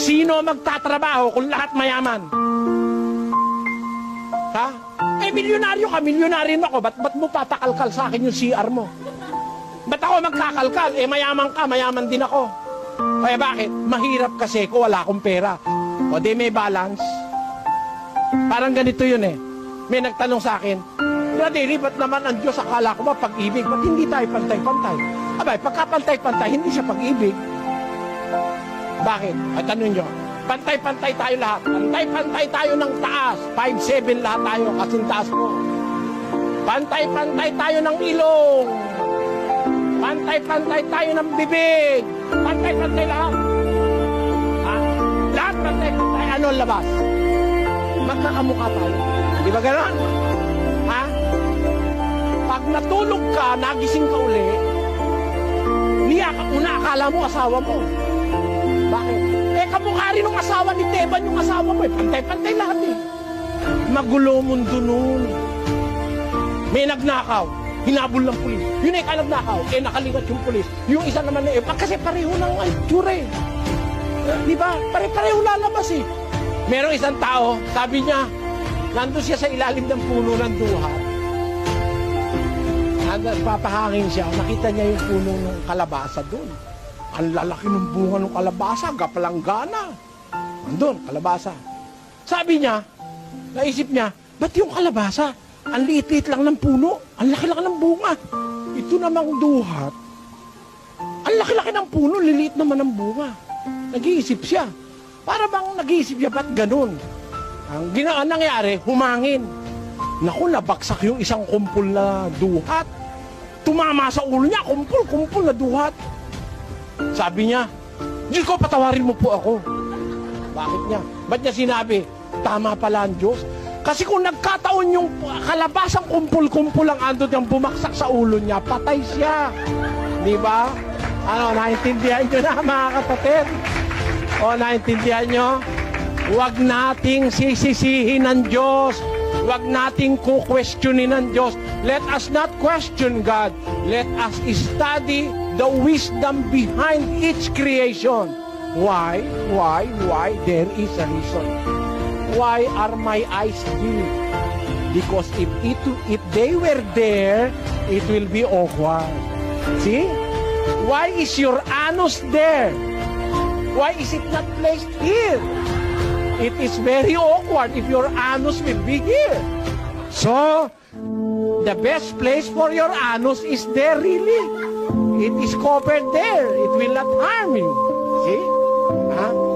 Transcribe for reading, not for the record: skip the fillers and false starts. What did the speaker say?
Sino magtatrabaho kung lahat mayaman? Ha? Eh, milyonaryo ka, milyonaryo ako. Ba't mo patakalkal sa akin yung CR mo? Ba't ako magkakalkal? Eh, mayaman ka, mayaman din ako. Kaya bakit? Mahirap kasi kung wala akong pera. O di may balance. Parang ganito yun eh. May nagtanong sa akin, Brother, ba't naman ang Diyos akala ko ba pag-ibig? Ba't hindi tayo pantay-pantay? Abay, pagka pantay-pantay, hindi siya pag-ibig. Bakit? At tanong nyo, pantay-pantay tayo lahat. Pantay-pantay tayo ng taas. 5'7" lahat tayo, kasing taas ko. Pantay-pantay tayo ng ilong. Pantay-pantay tayo ng bibig. Pantay-pantay lahat. Ha? Lahat pantay-pantay. Ano ang labas? Magkakamukha tayo. Di ba gano'n? Ha? Pag natulog ka, nagising ka uli, niyakap mo na, akala mo asawa mo. Bakit? Eh, kamukha rin ng asawa ni Teban yung asawa mo. Eh, pantay-pantay lahat eh. Magulo mundo nun. May nagnakaw, hinabol ng pulis. Yun ay kanagnakaw, eh nakaligat yung pulis. Yung isa naman eh, kasi pareho ng itsura eh. Di ba? Pare-pareho lalabas eh. Merong isang tao, sabi niya, nandun siya sa ilalim ng puno ng duhat. Papahangin siya, nakita niya yung puno ng kalabasa doon. Ang lalaki ng bunga ng kalabasa, gapalanggana. Andun, kalabasa. Sabi niya, naisip niya, ba't yung kalabasa? Ang liit-liit lang ng puno, ang laki-laki ng bunga. Ito namang duhat, ang laki-laki ng puno, liliit naman ng bunga. Nag-iisip siya. Para bang nag-iisip siya, ba't ganun? Ang nangyari, humangin. Naku, nabaksak yung isang kumpul na duhat. Tumama sa ulo niya, kumpul na duhat. Sabi niya, Diyos ko, patawarin mo po ako. Bakit niya? Ba't niya sinabi, tama pala ang Diyos? Kasi kung nagkataon yung kalabasang kumpul-kumpul ang andot yung bumaksak sa ulo niya, patay siya. Di ba? Ano, naintindihan nyo na mga kapatid? O, naintindihan nyo? Huwag nating sisisihin ng Diyos. Huwag nating ku-questionin ng Diyos. Let us not question God. Let us study the wisdom behind each creation. Why? There is a reason. Why are my eyes dim? Because if they were there, it will be awkward. See? Why is your anus there? Why is it not placed here? It is very awkward if your anus will be here. So, the best place for your anus is there really. It is covered there. It will not harm you. See? Huh?